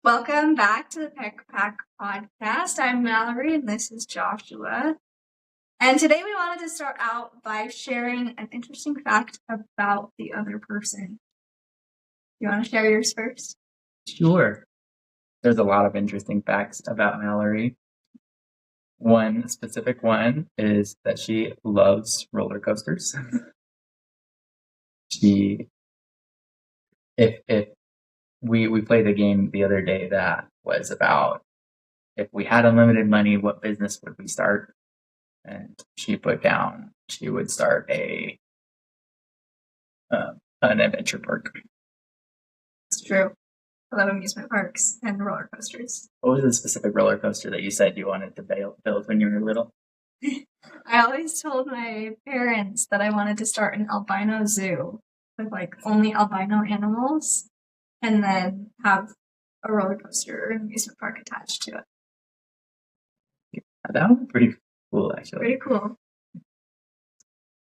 Welcome back to the Peck podcast. I'm Mallory and this is Joshua. And today we wanted to start out by sharing an interesting fact about the other person. You want to share yours first? Sure. There's a lot of interesting facts about Mallory. One specific one is that she loves roller coasters. If we played a game the other day that was about if we had unlimited money, what business would we start? And she put down she would start an adventure park. It's true. I love amusement parks and roller coasters. What was the specific roller coaster that you said you wanted to build when you were little? I always told my parents that I wanted to start an albino zoo with only albino animals and then have a roller coaster or amusement park attached to it. That would be pretty cool, actually. Pretty cool.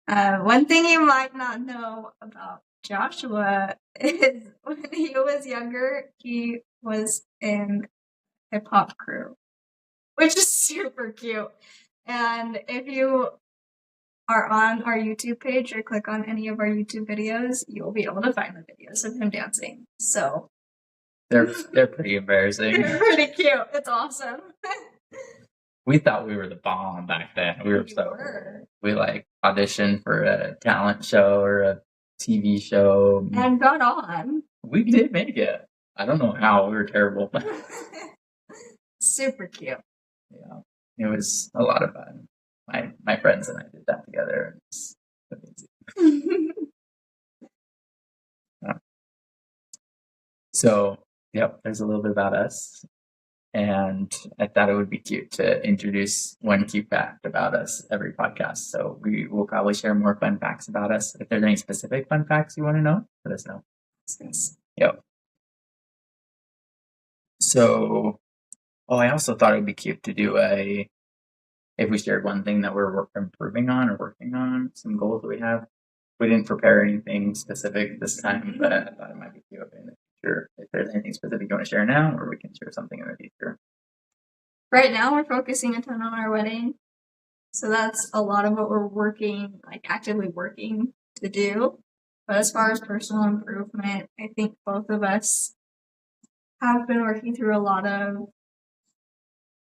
One thing you might not know about Joshua is when he was younger, he was in a hip hop crew, which is super cute. And if you are on our YouTube page or click on any of our YouTube videos, you'll be able to find the videos of him dancing. So they're pretty embarrassing. They're pretty cute. It's awesome. We thought we were the bomb back then. We auditioned for a talent show or a TV show. And got on. We did make it. I don't know how. We were terrible. Super cute. Yeah. It was a lot of fun. My friends and I did that together. It's amazing. So, yep, there's a little bit about us. And I thought it would be cute to introduce one cute fact about us every podcast. So we will probably share more fun facts about us. If there's any specific fun facts you want to know, let us know. Yep. So, I also thought it would be cute to do if we shared one thing that we're improving on or working on, some goals that we have. We didn't prepare anything specific this time, but I thought it might be cute in the future. If there's anything specific you want to share now, or we can share something in the future. Right now, we're focusing a ton on our wedding. So that's a lot of what we're actively working to do. But as far as personal improvement, I think both of us have been working through a lot of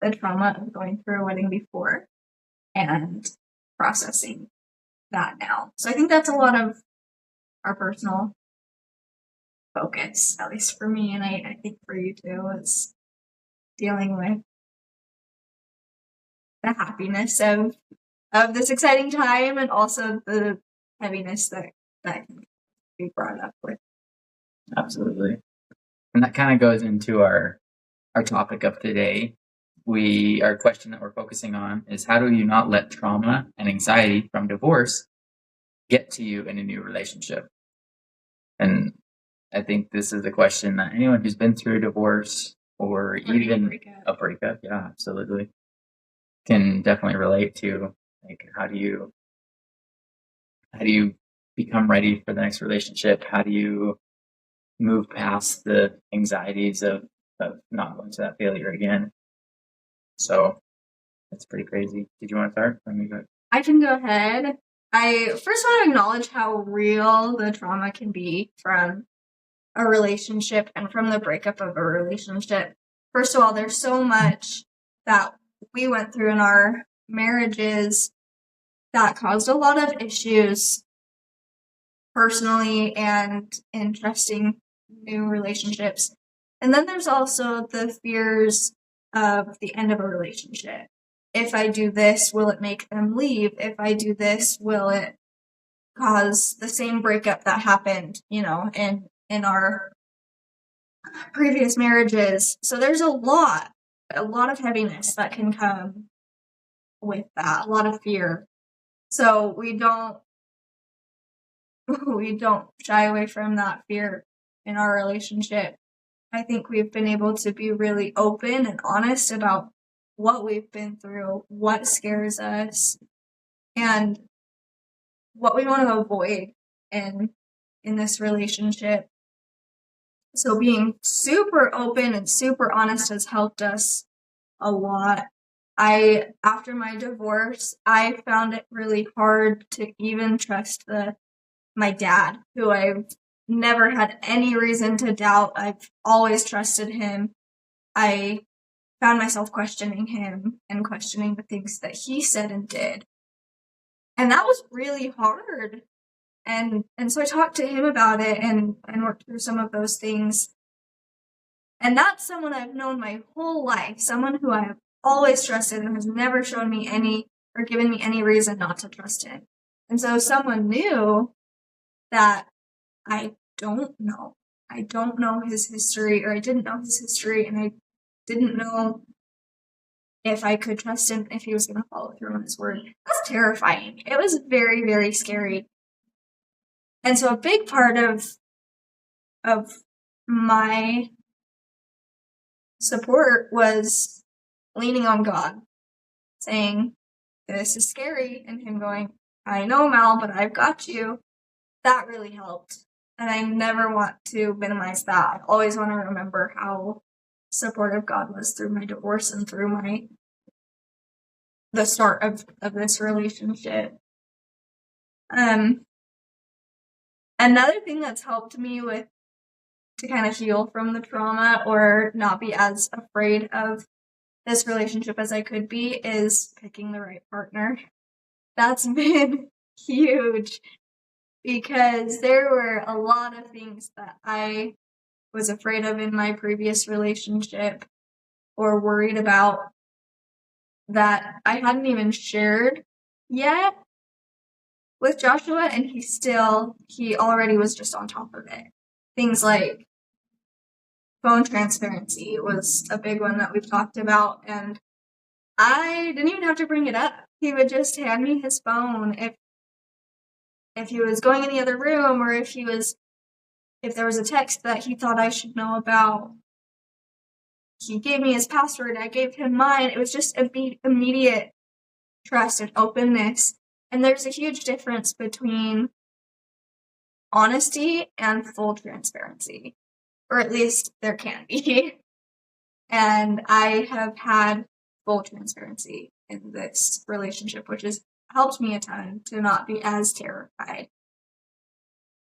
the trauma of going through a wedding before and processing that now. So I think that's a lot of our personal focus, at least for me, and I think for you too, is dealing with the happiness of this exciting time and also the heaviness that can be brought up with. Absolutely. And that kind of goes into our topic of today. Our question that we're focusing on is, how do you not let trauma and anxiety from divorce get to you in a new relationship? And I think this is the question that anyone who's been through a divorce or even a breakup, yeah, absolutely, can definitely relate to. How do you become ready for the next relationship? How do you move past the anxieties of not going to that failure again? So it's pretty crazy. Did you want to start? I can go ahead. I first want to acknowledge how real the trauma can be from a relationship and from the breakup of a relationship. First of all, there's so much that we went through in our marriages that caused a lot of issues personally and in trusting new relationships. And then there's also the fears of the end of a relationship. If I do this, will it make them leave? If I do this, will it cause the same breakup that happened, in our previous marriages? So there's a lot of heaviness that can come with that, a lot of fear. So we don't shy away from that fear in our relationship. I think we've been able to be really open and honest about what we've been through, what scares us, and what we want to avoid in this relationship. So being super open and super honest has helped us a lot. After my divorce, I found it really hard to even trust my dad, who I've never had any reason to doubt. I've always trusted him. I found myself questioning him and questioning the things that he said and did. And that was really hard. And so I talked to him about it and worked through some of those things. And that's someone I've known my whole life, someone who I have always trusted and has never shown me any or given me any reason not to trust him. And so someone new that I don't know. I don't know his history, or I didn't know his history, and I didn't know if I could trust him, if he was going to follow through on his word. That's terrifying. It was very, very scary. And so a big part of my support was leaning on God, saying, this is scary, and him going, I know, Mal, but I've got you. That really helped. And I never want to minimize that. I always want to remember how supportive God was through my divorce and through the start of this relationship. Another thing that's helped me to kind of heal from the trauma or not be as afraid of this relationship as I could be is picking the right partner. That's been huge, because there were a lot of things that I was afraid of in my previous relationship or worried about that I hadn't even shared yet with Joshua, and he already was just on top of it. Things like phone transparency was a big one that we've talked about, and I didn't even have to bring it up. He would just hand me his phone if he was going in the other room, or if there was a text that he thought I should know about. He gave me his password, I gave him mine. It was just immediate trust and openness. And there's a huge difference between honesty and full transparency, or at least there can be. And I have had full transparency in this relationship, which has helped me a ton to not be as terrified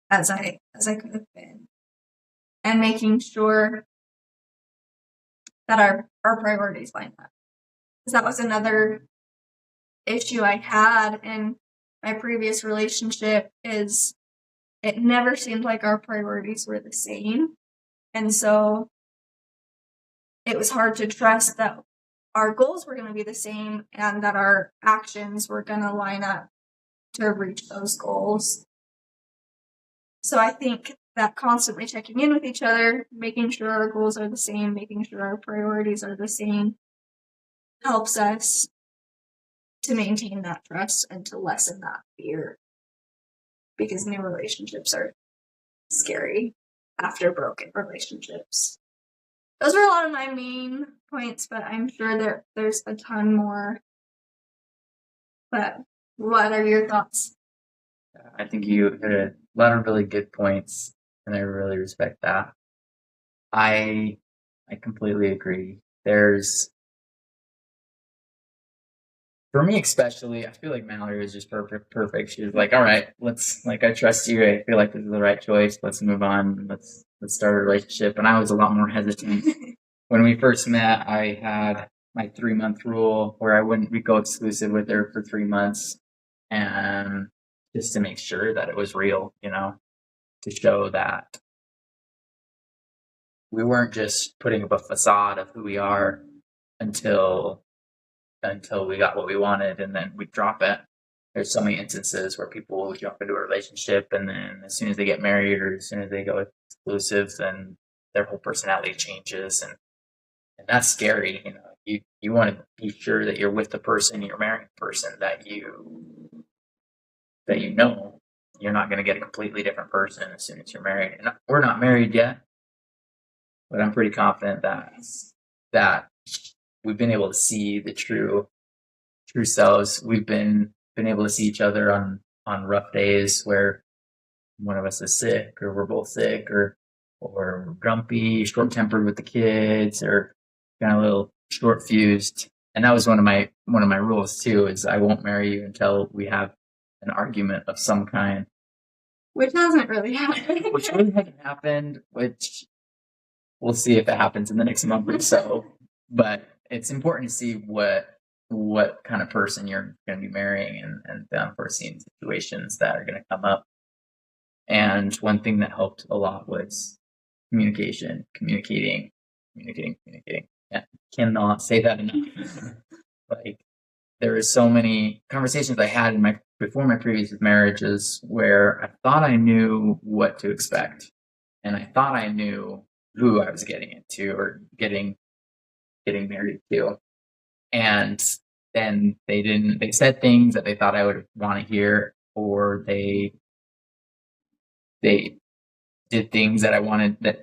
as I could have been. And making sure that our priorities line up. Because that was another issue I had in my previous relationship, is it never seemed like our priorities were the same. And so it was hard to trust that our goals were going to be the same and that our actions were going to line up to reach those goals. So I think that constantly checking in with each other, making sure our goals are the same, making sure our priorities are the same, helps us to maintain that trust and to lessen that fear. Because new relationships are scary after broken relationships. Those are a lot of my main points, but I'm sure there's a ton more. But what are your thoughts? I think you hit a lot of really good points, and I really respect that. I completely agree. For me especially, I feel like Mallory was just perfect. She was like, all right, I trust you. I feel like this is the right choice. Let's move on. Let's start a relationship. And I was a lot more hesitant. When we first met, I had my 3-month rule where I wouldn't go exclusive with her for 3 months. And just to make sure that it was real, to show that we weren't just putting up a facade of who we are until we got what we wanted, and then we drop it. There's so many instances where people will jump into a relationship, and then as soon as they get married or as soon as they go exclusive, then their whole personality changes, and that's scary. You want to be sure that you're with the person, you're marrying the person that you're not going to get a completely different person as soon as you're married. And we're not married yet, but I'm pretty confident that we've been able to see the true selves. We've been able to see each other on rough days where one of us is sick, or we're both sick, or or grumpy, short-tempered with the kids, or kind of a little short-fused. And that was one of my rules too, is I won't marry you until we have an argument of some kind. Which hasn't really happened. Which really hasn't happened, which we'll see if it happens in the next month or so. But it's important to see what kind of person you're going to be marrying and the unforeseen situations that are going to come up. And one thing that helped a lot was communicating. Yeah, cannot say that enough. Like, there were so many conversations I had before my previous marriages where I thought I knew what to expect, and I thought I knew who I was getting into or getting married to, and then they didn't. They said things that they thought I would want to hear, or they did things that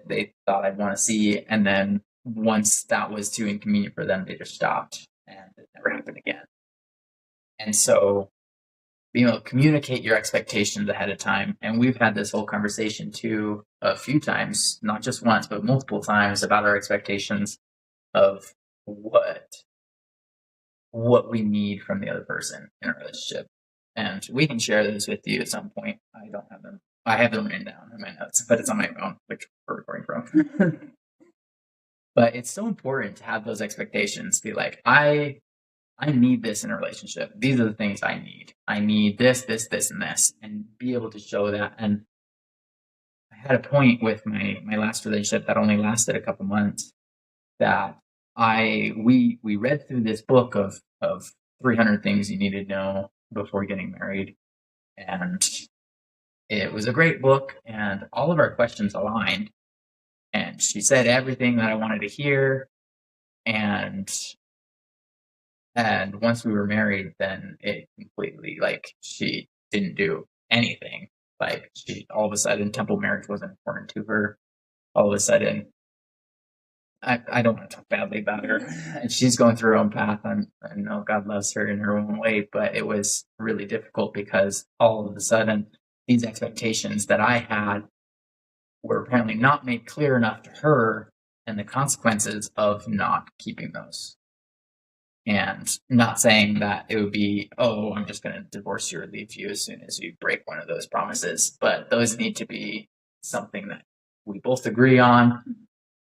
they thought I'd want to see, and then once that was too inconvenient for them, they just stopped, and it never happened again. And so being able to communicate your expectations ahead of time, and we've had this whole conversation too a few times, not just once, but multiple times, about our expectations of what we need from the other person in a relationship. And we can share those with you at some point. I don't have them. I have them written down in my notes, but it's on my phone, which we're recording from. But it's so important to have those expectations. Be like, I need this in a relationship. These are the things I need. I need this, this, this, and this, and be able to show that. And I had a point with my last relationship that only lasted a couple months, that we read through this book of 300 things you need to know before getting married, and it was a great book, and all of our questions aligned, and she said everything that I wanted to hear, and once we were married, then it completely, like, she didn't do anything. Like, she, all of a sudden, temple marriage wasn't important to her. All of a sudden, I don't want to talk badly about her, and she's going through her own path. I know God loves her in her own way, but it was really difficult because all of a sudden, these expectations that I had were apparently not made clear enough to her, and the consequences of not keeping those. And not saying that it would be, oh, I'm just going to divorce you or leave you as soon as you break one of those promises, but those need to be something that we both agree on.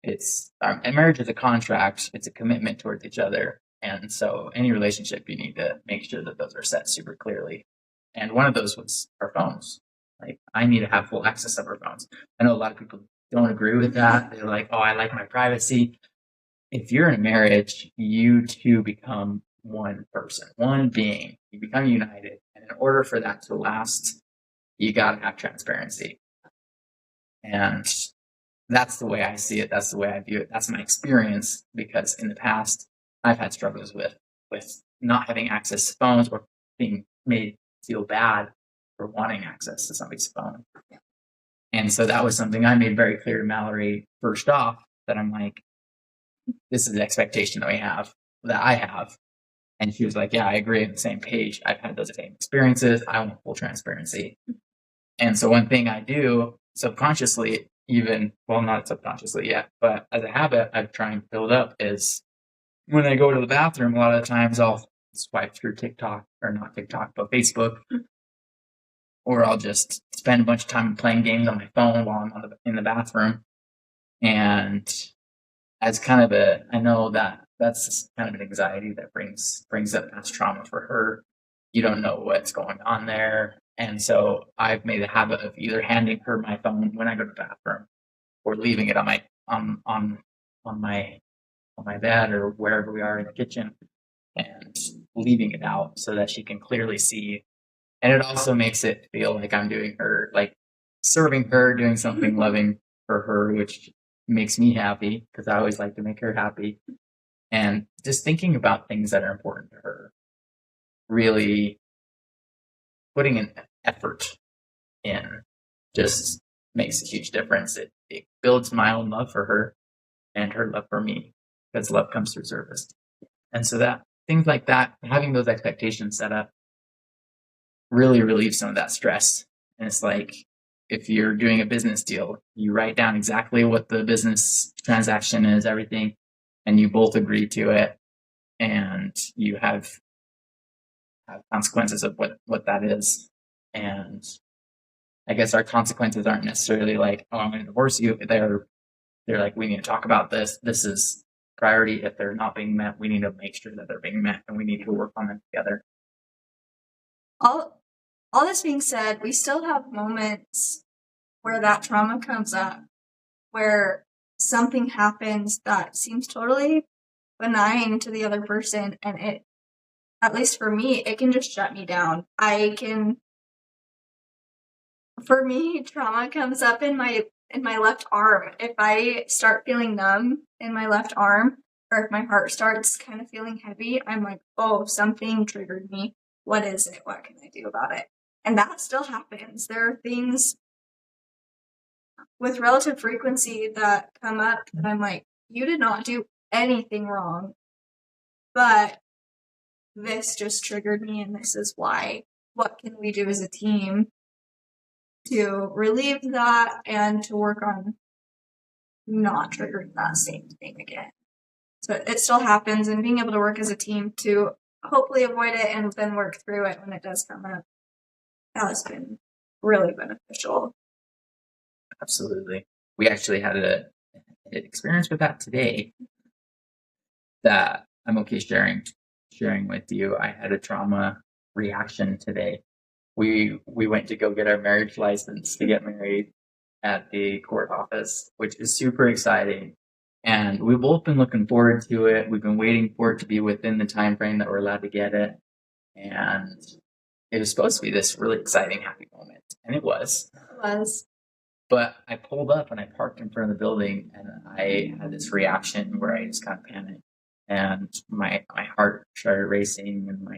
And marriage is a contract. It's a commitment towards each other. And so any relationship, you need to make sure that those are set super clearly. And one of those was our phones. Like, I need to have full access of our phones. I know a lot of people don't agree with that. They're like, oh, I like my privacy. If you're in a marriage, you two become one person, one being. You become united. And in order for that to last, you got to have transparency. And that's the way I see it. That's the way I view it. That's my experience, because in the past, I've had struggles with not having access to phones, or being made feel bad for wanting access to somebody's phone. And so that was something I made very clear to Mallory first off, that I'm like, this is the expectation that I have. And she was like, yeah, I agree, on the same page. I've had those same experiences. I want full transparency. And so one thing I do subconsciously, not subconsciously yet, but as a habit I've tried and build up, is when I go to the bathroom, a lot of the times I'll swipe through TikTok, or not TikTok, but Facebook, or I'll just spend a bunch of time playing games on my phone while I'm in the bathroom. And as kind of I know that that's kind of an anxiety that brings up past trauma for her. You don't know what's going on there. And so I've made a habit of either handing her my phone when I go to the bathroom, or leaving it on my bed, or wherever we are in the kitchen, and leaving it out so that she can clearly see. And it also makes it feel like I'm doing her, like serving her, doing something loving for her, which makes me happy, because I always like to make her happy. And just thinking about things that are important to her, really putting an effort in, just makes a huge difference. It builds my own love for her and her love for me, because love comes through service. And so that things like that, having those expectations set up, really relieves some of that stress. And it's like, if you're doing a business deal, you write down exactly what the business transaction is, everything, and you both agree to it, and you have consequences of what that is. And I guess our consequences aren't necessarily like, oh, I'm going to divorce you. They're like, we need to talk about this. This is priority. If they're not being met, we need to make sure that they're being met, and we need to work on them together. All this being said, we still have moments where that trauma comes up, where something happens that seems totally benign to the other person, and it, at least for me, it can just shut me down. For me, trauma comes up in my left arm. If I start feeling numb in my left arm, or if my heart starts kind of feeling heavy, I'm like, oh, something triggered me. What is it? What can I do about it? And that still happens. There are things with relative frequency that come up that I'm like, you did not do anything wrong, but this just triggered me, and this is why. What can we do as a team to relieve that and to work on not triggering that same thing again? So it still happens, and being able to work as a team to hopefully avoid it and then work through it when it does come up, that has been really beneficial. Absolutely. We actually had an experience with that today that I'm okay sharing with you. I had a trauma reaction today. We went to go get our marriage license to get married at the court office, which is super exciting. And we've both been looking forward to it. We've been waiting for it to be within the time frame that we're allowed to get it. And it was supposed to be this really exciting, happy moment. And it was. It was. But I pulled up and I parked in front of the building, and I had this reaction where I just kind of panicked, and my heart started racing, and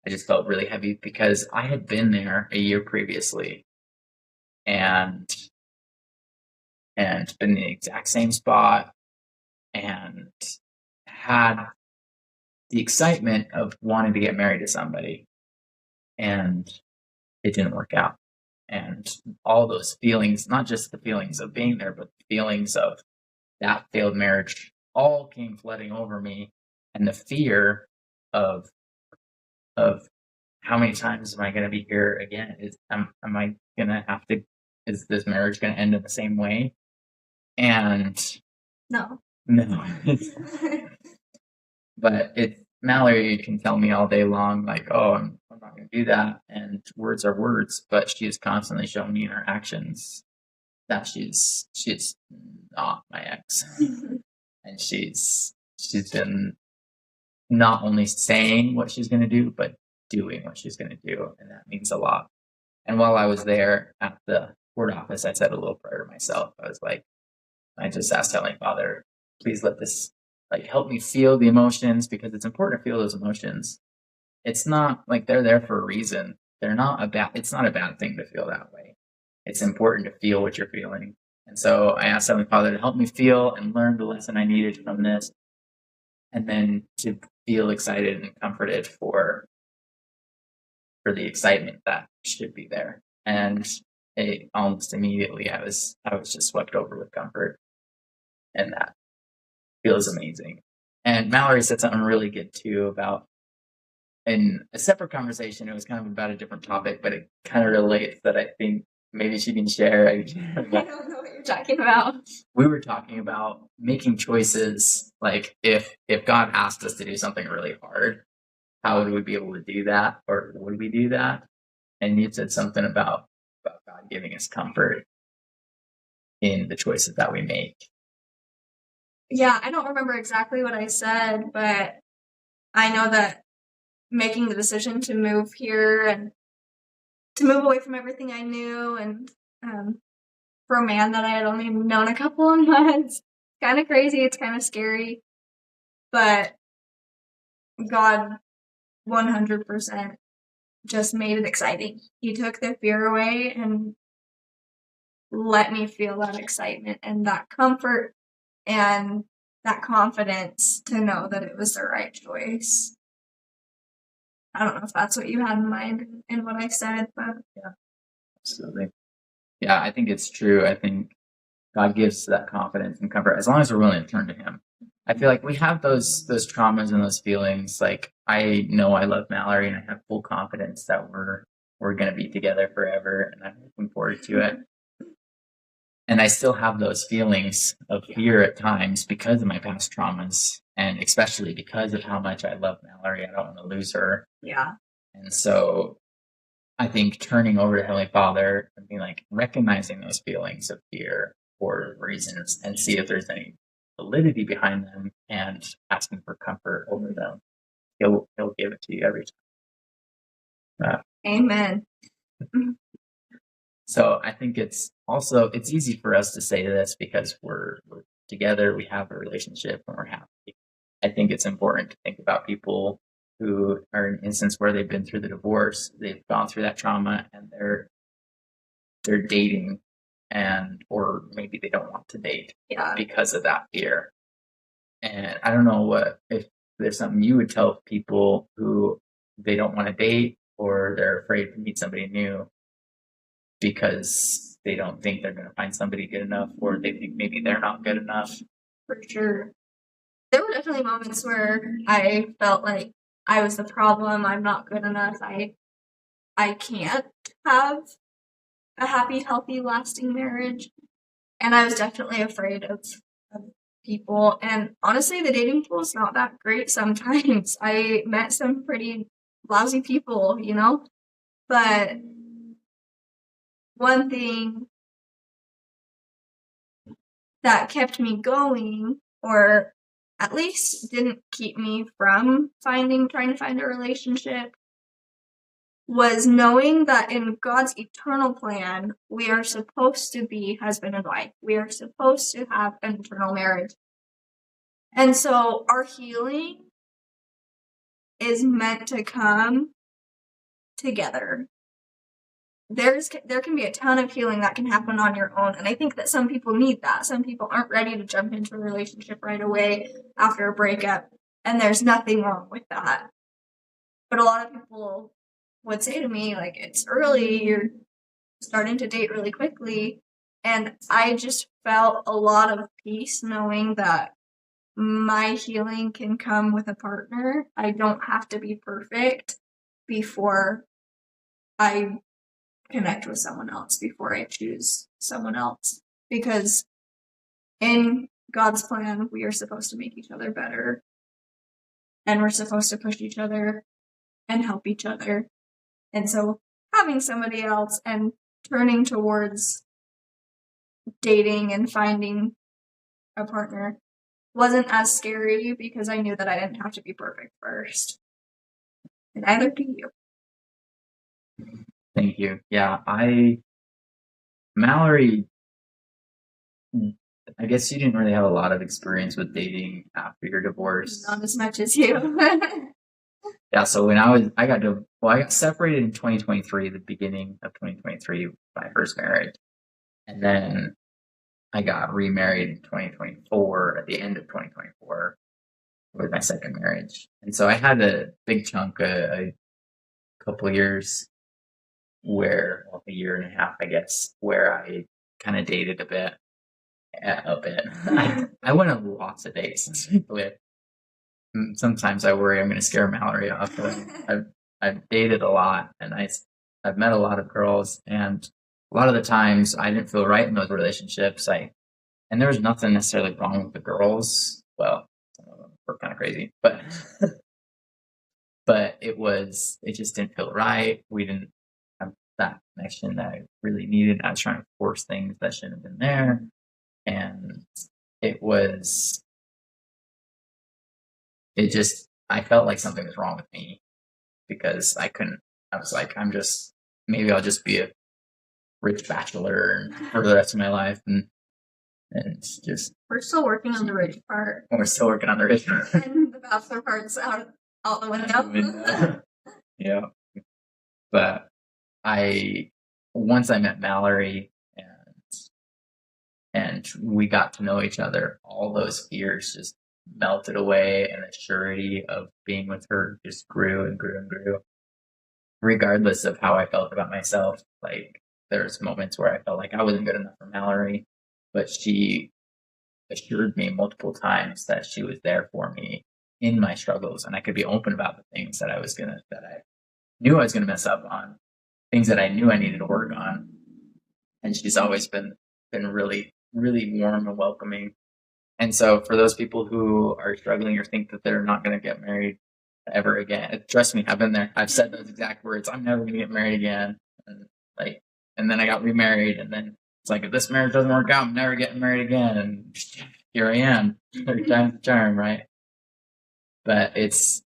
I just felt really heavy because I had been there a year previously and been in the exact same spot and had the excitement of wanting to get married to somebody, and it didn't work out. And all those feelings, not just the feelings of being there, but the feelings of that failed marriage, all came flooding over me. And the fear of how many times am I going to be here again? Am I going to have to, is this marriage going to end in the same way? And No. But Mallory can tell me all day long, like, oh, I'm not going to do that. And words are words, but she has constantly shown me in her actions that she's not my ex. And she's been not only saying what she's going to do, but doing what she's going to do. And that means a lot. And while I was there at the court office, I said a little prayer to myself. I was like, I just asked Heavenly Father, please let this help me feel the emotions, because it's important to feel those emotions. It's not like they're there for a reason. It's not a bad thing to feel that way. It's important to feel what you're feeling. And so I asked Heavenly Father to help me feel and learn the lesson I needed from this, and then to feel excited and comforted for the excitement that should be there. And almost immediately I was just swept over with comfort, and that feels amazing. And Mallory said something really good too about, in a separate conversation, it was kind of about a different topic, but it kind of relates, that I think maybe she can share. I don't know what you're talking about. We were talking about making choices, like if God asked us to do something really hard, how would we be able to do that, or would we do that? And you said something about God giving us comfort in the choices that we make. Yeah, I don't remember exactly what I said, but I know that making the decision to move here and to move away from everything I knew, and for a man that I had only known a couple of months, kind of crazy, it's kind of scary, but God 100% just made it exciting. He took the fear away and let me feel that excitement and that comfort and that confidence to know that it was the right choice. I don't know if that's what you had in mind in what I said, but yeah, absolutely. Yeah, I think it's true. I think God gives that confidence and comfort as long as we're willing to turn to Him. I feel like we have those traumas and those feelings. Like I know I love Mallory, and I have full confidence that we're gonna be together forever, and I'm looking forward to it. And I still have those feelings of fear at times because of my past traumas, and especially because of how much I love Mallory. I don't want to lose her. Yeah. And so I think turning over to Heavenly Father and being like recognizing those feelings of fear for reasons and see if there's any validity behind them and asking for comfort over them. He'll give it to you every time. Amen. So I think it's easy for us to say this because we're together, we have a relationship, and we're happy. I think it's important to think about people who are in an instance where they've been through the divorce, they've gone through that trauma, and they're dating, or maybe they don't want to date because of that fear. And I don't know if there's something you would tell people who they don't want to date or they're afraid to meet somebody new because they don't think they're going to find somebody good enough, or they think maybe they're not good enough. For sure. There were definitely moments where I felt like I was the problem. I'm not good enough. I can't have a happy, healthy, lasting marriage. And I was definitely afraid of people. And honestly, the dating pool is not that great sometimes. I met some pretty lousy people, But one thing that kept me going, or at least didn't keep me from trying to find a relationship, was knowing that in God's eternal plan, we are supposed to be husband and wife. We are supposed to have an eternal marriage. And so our healing is meant to come together. There can be a ton of healing that can happen on your own, and I think that some people need that. Some people aren't ready to jump into a relationship right away after a breakup, and there's nothing wrong with that. But a lot of people would say to me, like, it's early, you're starting to date really quickly, and I just felt a lot of peace knowing that my healing can come with a partner. I don't have to be perfect before I connect with someone else, before I choose someone else. Because in God's plan, we are supposed to make each other better. And we're supposed to push each other and help each other. And so having somebody else and turning towards dating and finding a partner wasn't as scary because I knew that I didn't have to be perfect first. And neither do you. Thank you. Yeah, Mallory, I guess you didn't really have a lot of experience with dating after your divorce. Not as much as you. Yeah, so when I got separated in 2023, the beginning of 2023, my first marriage. And then I got remarried in 2024, at the end of 2024, with my second marriage. And so I had a big chunk, a couple of years a year and a half, I guess, where I kind of dated a bit. I went on lots of dates. Sometimes I worry I'm going to scare Mallory off. I've dated a lot, and I've met a lot of girls, and a lot of the times I didn't feel right in those relationships. And there was nothing necessarily wrong with the girls. Well, some of them were kind of crazy, but it just didn't feel right. We didn't have that connection that I really needed. I was trying to force things that shouldn't have been there. And I felt like something was wrong with me because I was like, maybe I'll just be a rich bachelor for the rest of my life. And just. We're still working on the rich part. We're still working on the rich part. And the bachelor part's out the window. Yeah. But once I met Mallory and we got to know each other, all those fears just melted away, and the surety of being with her just grew and grew and grew. Regardless of how I felt about myself, like there's moments where I felt like I wasn't good enough for Mallory, but she assured me multiple times that she was there for me in my struggles, and I could be open about the things that I knew I was gonna mess up on, things that I knew I needed to work on. And she's always been really, really warm and welcoming. And so for those people who are struggling or think that they're not going to get married ever again, trust me, I've been there. I've said those exact words. I'm never going to get married again. And then I got remarried, and then it's like, if this marriage doesn't work out, I'm never getting married again. And here I am, third time's the charm, right? But it's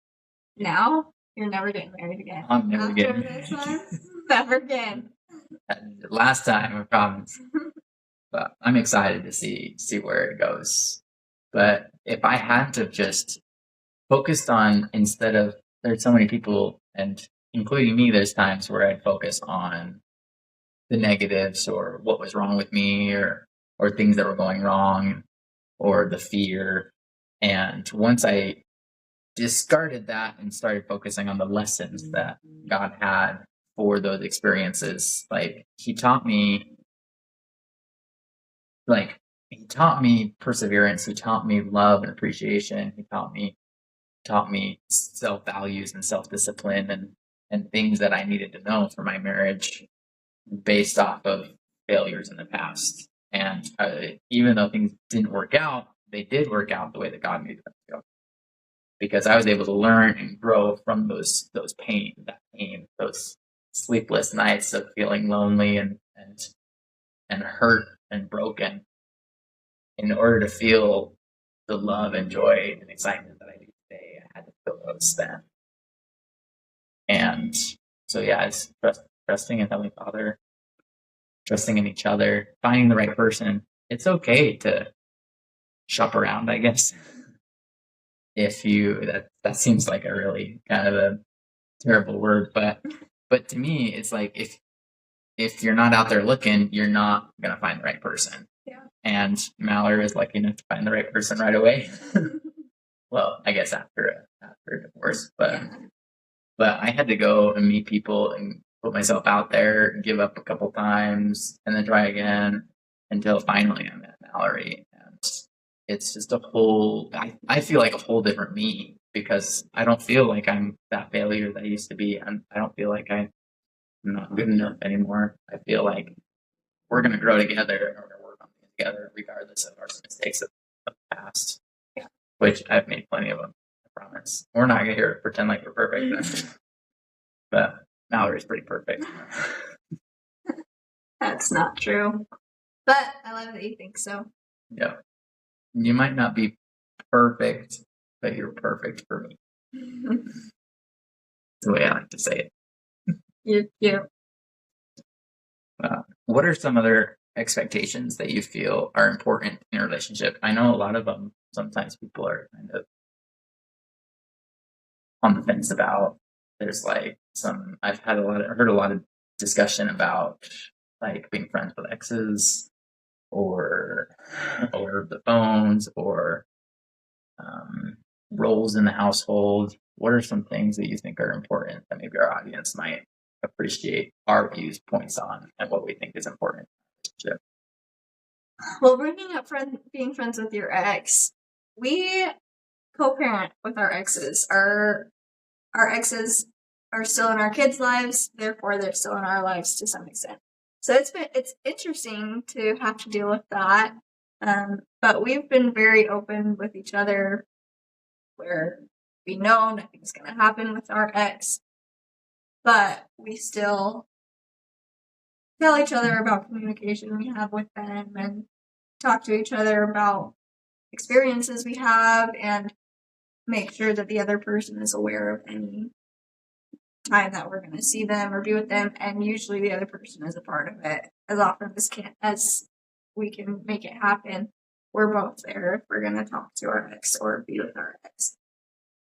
now you're never getting married again. I'm never After getting this married. one, never again. Last time, I promise. But I'm excited to see where it goes. But if I had to just focused on, instead of, there's so many people, and including me, there's times where I'd focus on the negatives or what was wrong with me or things that were going wrong or the fear. And once I discarded that and started focusing on the lessons that God had for those experiences, like he taught me perseverance. He taught me love and appreciation. He taught me self-values and self-discipline and things that I needed to know for my marriage based off of failures in the past. And even though things didn't work out, they did work out the way that God made them to go. Because I was able to learn and grow from that pain, those sleepless nights of feeling lonely and hurt and broken, in order to feel the love and joy and excitement that I do today. I had to feel those then. And so, yeah, it's trusting in Heavenly Father, trusting in each other, finding the right person. It's okay to shop around, I guess. If that seems like a really kind of a terrible word, but to me, it's like, if you're not out there looking, you're not gonna find the right person. Yeah. And Mallory was lucky enough to find the right person right away. Well, I guess after a divorce, but I had to go and meet people and put myself out there and give up a couple times and then try again until finally I met Mallory. And it's just I feel like a whole different me, because I don't feel like I'm that failure that I used to be. I don't feel like I'm not good enough anymore. I feel like we're going to grow together and we're going to work on things together regardless of our mistakes of the past. Yeah. Which I've made plenty of them, I promise. We're not going to here pretend like we're perfect. But Mallory's pretty perfect. That's not true. But I love that you think so. Yeah. You might not be perfect, but you're perfect for me. That's the way I like to say it. You're cute. What are some other expectations that you feel are important in a relationship? I know a lot of them, sometimes people are kind of on the fence about. There's like I've heard a lot of discussion about like being friends with exes or the phones or roles in the household. What are some things that you think are important that maybe our audience might appreciate our points on, and what we think is important in a relationship? Well, bringing up being friends with your ex, we co-parent with our exes. Our exes are still in our kids' lives, therefore they're still in our lives to some extent. So it's interesting to have to deal with that. But we've been very open with each other, where we know nothing's going to happen with our ex, but we still tell each other about communication we have with them and talk to each other about experiences we have and make sure that the other person is aware of any time that we're going to see them or be with them. And usually the other person is a part of it as often as we can make it happen. We're both there if we're going to talk to our ex or be with our ex.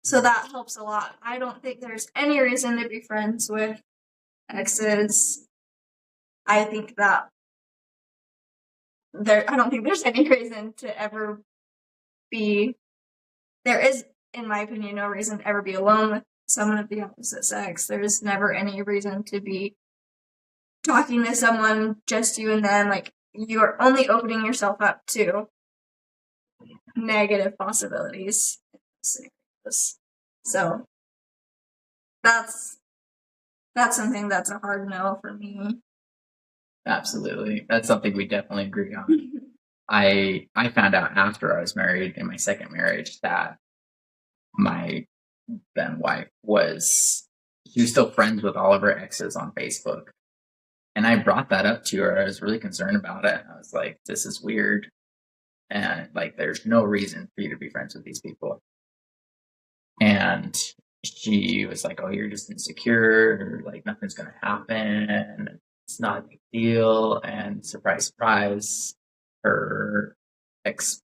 So that helps a lot. I don't think there's any reason to be friends with exes. I don't think there's any reason to ever be. There is, in my opinion, no reason to ever be alone with someone of the opposite sex. There's never any reason to talking to someone, just you and them, like you're only opening yourself up to negative possibilities. So that's something that's a hard no for me. Absolutely. That's something we definitely agree on. I found out after I was married in my second marriage that my then wife she was still friends with all of her exes on Facebook. And I brought that up to her. I was really concerned about it. I was like, this is weird. And like, there's no reason for you to be friends with these people. And she was like, oh, you're just insecure. Like, nothing's going to happen. It's not a big deal. And surprise, surprise, her ex,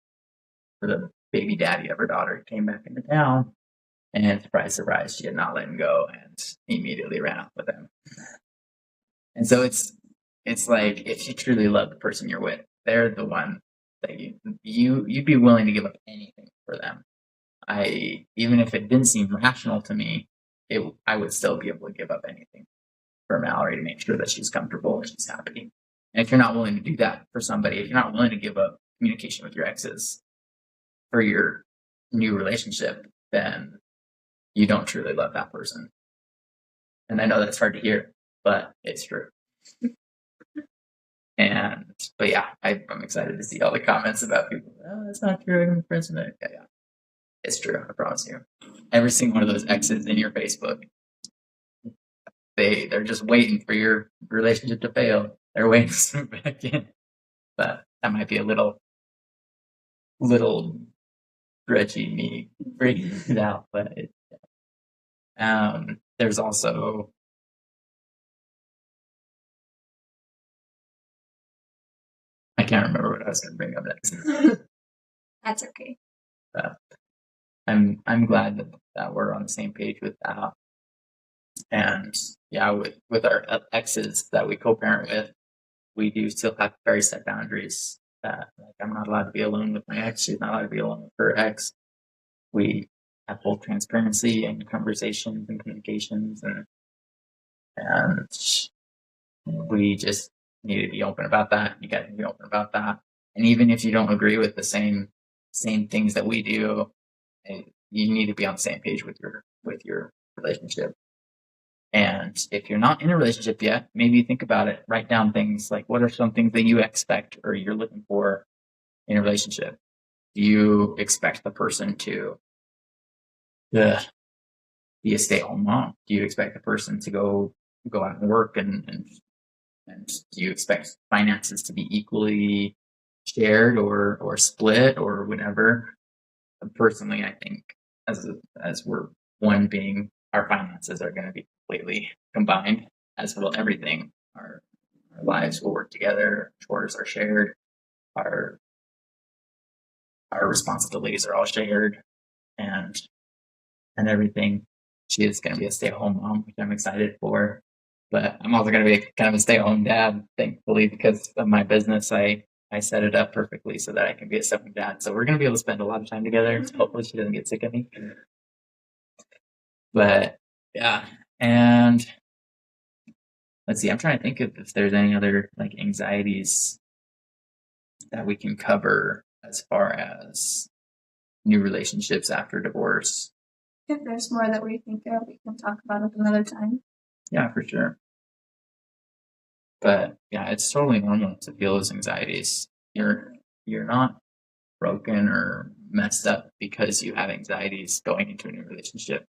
the baby daddy of her daughter, came back into town. And surprise, surprise, she had not let him go and immediately ran off with him. And so it's like, if you truly love the person you're with, they're the one that you'd be willing to give up anything for them. Even if it didn't seem rational to me, I would still be able to give up anything for Mallory to make sure that she's comfortable and she's happy. And if you're not willing to do that for somebody, if you're not willing to give up communication with your exes for your new relationship, then you don't truly love that person. And I know that's hard to hear, but it's true. But yeah, I'm excited to see all the comments about people. Oh, that's not true. I'm friends with it. Yeah. It's true. I promise you. Every single one of those exes in your Facebook, they're just waiting for your relationship to fail. They're waiting to swim back in. But that might be a little grudgy me bringing it out. But there's also I can't remember what I was going to bring up next. That's okay. I'm glad that we're on the same page with that. And yeah, with our exes that we co-parent with, we do still have very set boundaries. That like I'm not allowed to be alone with my ex. She's not allowed to be alone with her ex. We have full transparency and conversations and communications, and we just need to be open about that. You got to be open about that. And even if you don't agree with the same things that we do, you need to be on the same page with your relationship. And if you're not in a relationship yet, maybe think about it. Write down things like, what are some things that you expect or you're looking for in a relationship? Do you expect the person to be a stay-at-home mom? Do you expect the person to go out and work and do you expect finances to be equally shared or split or whatever? Personally, I think as we're one being, our finances are going to be completely combined, as will everything. Our lives will work together. Chores are shared. Our responsibilities are all shared, and everything. She is going to be a stay-at-home mom, which I'm excited for. But I'm also going to be kind of a stay-at-home dad, thankfully, because of my business. I set it up perfectly so that I can be a stay-at-home dad. So we're going to be able to spend a lot of time together. Hopefully she doesn't get sick of me. But yeah, and let's see. I'm trying to think if there's any other like anxieties that we can cover as far as new relationships after divorce. If there's more that we think of, we can talk about it another time. Yeah, for sure. But yeah, it's totally normal to feel those anxieties. You're not broken or messed up because you have anxieties going into a new relationship.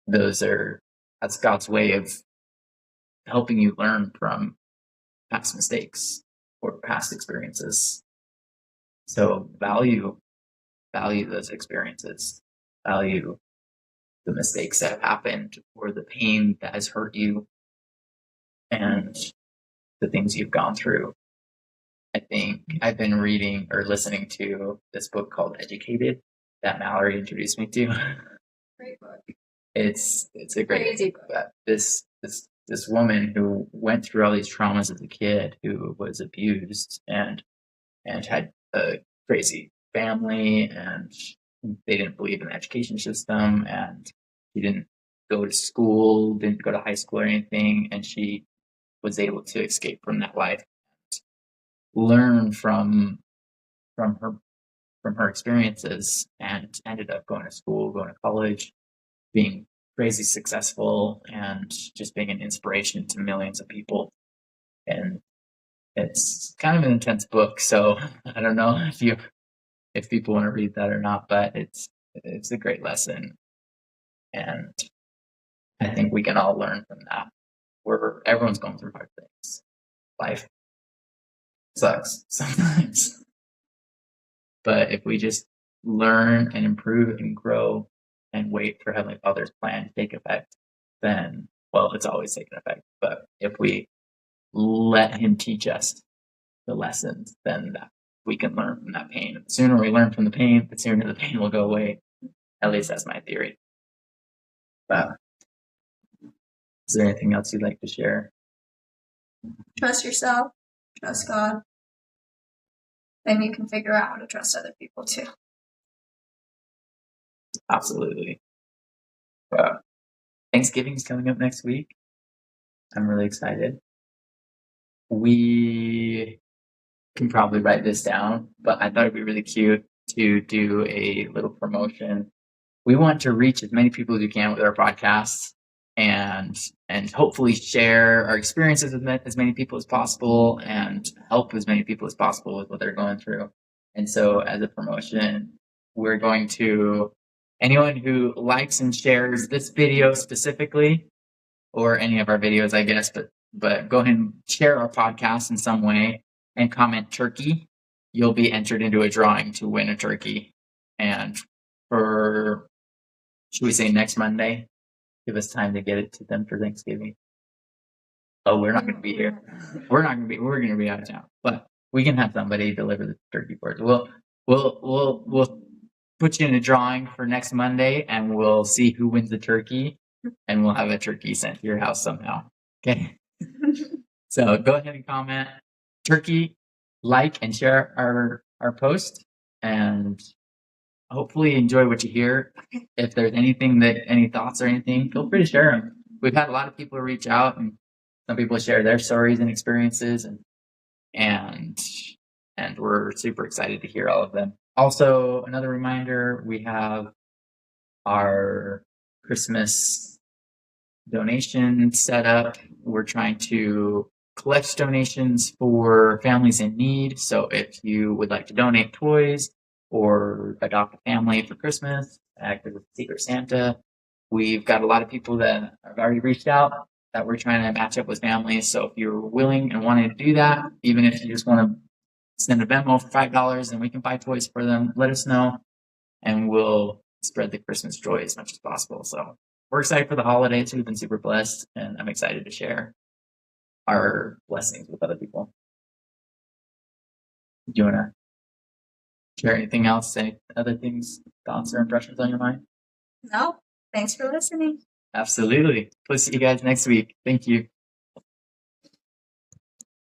That's God's way of helping you learn from past mistakes or past experiences. So value those experiences, value the mistakes that have happened or the pain that has hurt you and the things you've gone through. I think I've been reading or listening to this book called Educated that Mallory introduced me to. Great book. It's a great Crazy book. This woman who went through all these traumas as a kid, who was abused and had a crazy family, and they didn't believe in the education system, and she didn't go to school, didn't go to high school or anything, and she was able to escape from that life, learn from her experiences, and ended up going to school, going to college, being crazy successful, and just being an inspiration to millions of people. And it's kind of an intense book, so I don't know if people want to read that or not, but it's a great lesson, and I think we can all learn from that. Where everyone's going through hard things. Life sucks sometimes, but if we just learn and improve and grow and wait for Heavenly Father's plan to take effect, then, well, it's always taking effect. But if we let Him teach us the lessons, then we can learn from that pain. The sooner we learn from the pain, the sooner the pain will go away. At least that's my theory. But is there anything else you'd like to share? Trust yourself, trust God. Then you can figure out how to trust other people too. Absolutely. Thanksgiving's coming up next week. I'm really excited. We can probably write this down, but I thought it'd be really cute to do a little promotion. We want to reach as many people as we can with our podcasts, and hopefully share our experiences with as many people as possible, and help as many people as possible with what they're going through. And so, as a promotion, we're going to, anyone who likes and shares this video specifically, or any of our videos, I guess, but go ahead and share our podcast in some way and comment turkey, you'll be entered into a drawing to win a turkey. And for, should we say next Monday? Give us time to get it to them for Thanksgiving. Oh, we're not going to be here. We're going to be out of town, but we can have somebody deliver the turkey for us. We'll put you in a drawing for next Monday, and we'll see who wins the turkey, and we'll have a turkey sent to your house somehow. Okay. So go ahead and comment turkey, like, and share our post, and hopefully enjoy what you hear. If there's any thoughts or anything, feel free to share them. We've had a lot of people reach out, and some people share their stories and experiences, and we're super excited to hear all of them. Also, another reminder, we have our Christmas donation set up. We're trying to collect donations for families in need. So if you would like to donate toys or adopt a family for Christmas, act as a Secret Santa, we've got a lot of people that have already reached out that we're trying to match up with families. So if you're willing and wanting to do that, even if you just want to send a Venmo for $5 and we can buy toys for them, let us know, and we'll spread the Christmas joy as much as possible. So we're excited for the holidays. We've been super blessed, and I'm excited to share our blessings with other people. Do you want to share anything else? Any other things, thoughts, or impressions on your mind? No. Thanks for listening. Absolutely. We'll see you guys next week. Thank you.